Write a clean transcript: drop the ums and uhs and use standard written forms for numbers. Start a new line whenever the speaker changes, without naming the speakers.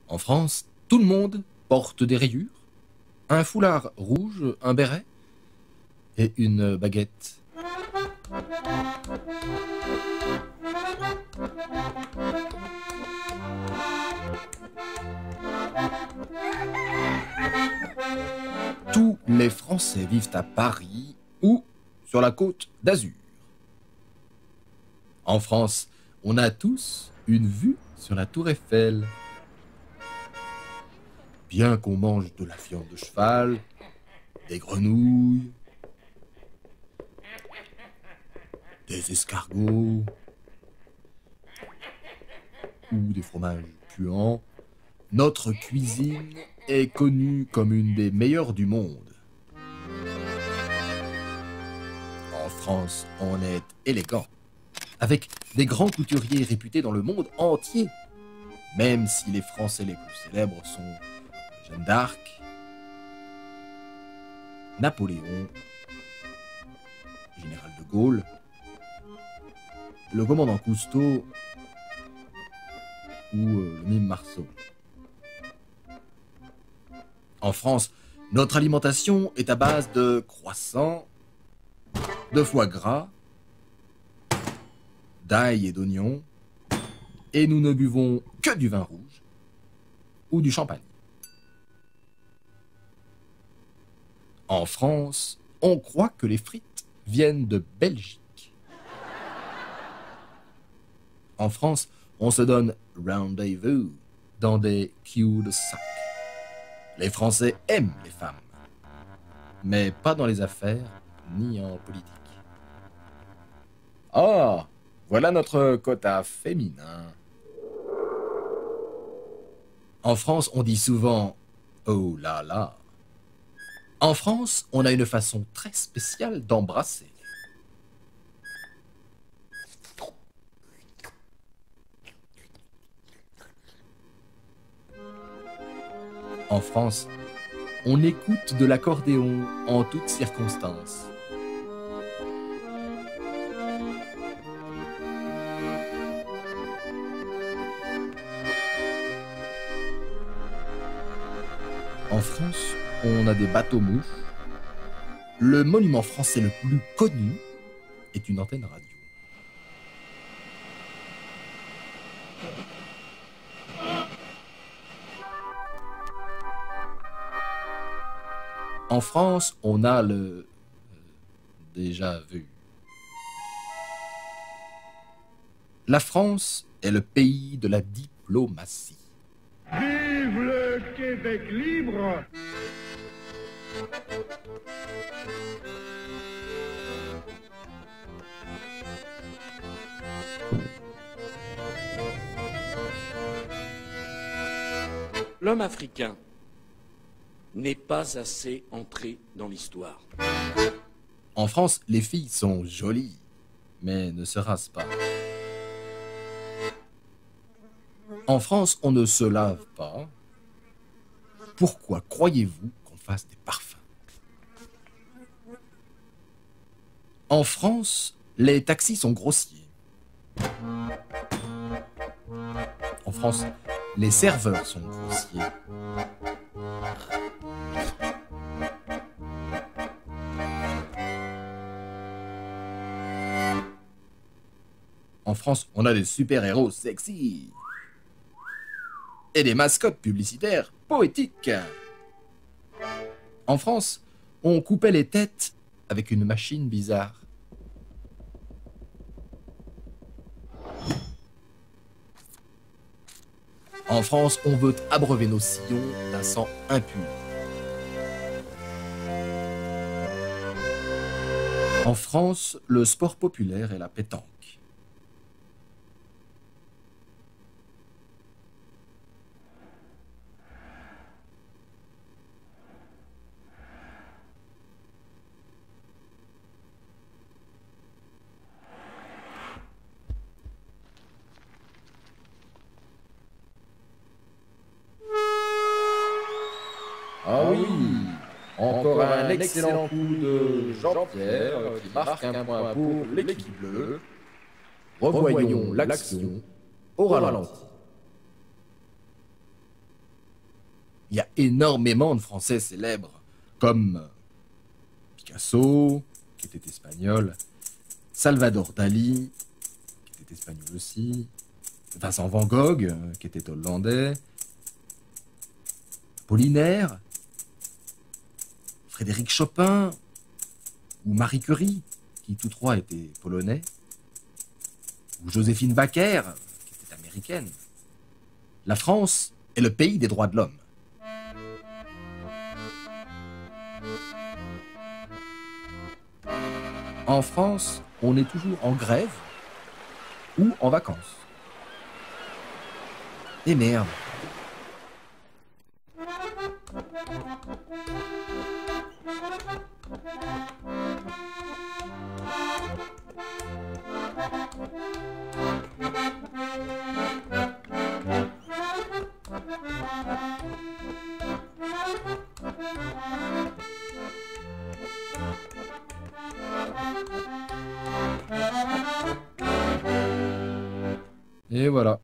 En France, tout le monde porte des rayures, un foulard rouge, un béret et une baguette. Tous les Français vivent à Paris ou sur la côte d'Azur. En France, on a tous une vue sur la tour Eiffel. Bien qu'on mange de la viande de cheval, des grenouilles, des escargots ou des fromages puants, notre cuisine est connue comme une des meilleures du monde. En France, on est élégant, avec des grands couturiers réputés dans le monde entier, même si les Français les plus célèbres sont Jeanne d'Arc, Napoléon, Général de Gaulle, le commandant Cousteau ou le mime Marceau. En France, notre alimentation est à base de croissants, de foie gras, d'ail et d'oignons, et nous ne buvons que du vin rouge ou du champagne. En France, on croit que les frites viennent de Belgique. En France, on se donne rendez-vous dans des cul-de-sac. Les Français aiment les femmes, mais pas dans les affaires ni en politique. Oh, voilà notre quota féminin. En France, on dit souvent « oh là là ». En France, on a une façon très spéciale d'embrasser. En France, on écoute de l'accordéon en toutes circonstances. En France, on a des bateaux-mouches. Le monument français le plus connu est une antenne radio. En France, on a le déjà vu. La France est le pays de la diplomatie.
Vive le Québec libre!
L'homme africain n'est pas assez entré dans l'histoire.
En France, les filles sont jolies, mais ne se rasent pas. En France, on ne se lave pas. Pourquoi croyez-vous qu'on fasse des parfums? En France, les taxis sont grossiers. En France, les serveurs sont grossiers. En France, on a des super-héros sexy. Et des mascottes publicitaires poétiques. En France, on coupait les têtes avec une machine bizarre. En France, on veut abreuver nos sillons d'un sang impur. En France, le sport populaire est la pétanque. Ah oui, encore un excellent coup de Jean-Pierre qui marque un point pour l'équipe bleue. Revoyons l'action au ralenti. Il y a énormément de Français célèbres, comme Picasso, qui était espagnol, Salvador Dali, qui était espagnol aussi, Vincent Van Gogh, qui était hollandais, Apollinaire, Frédéric Chopin, ou Marie Curie, qui tous trois étaient polonais, ou Joséphine Baker, qui était américaine. La France est le pays des droits de l'homme. En France, on est toujours en grève ou en vacances. Et merde. Et voilà.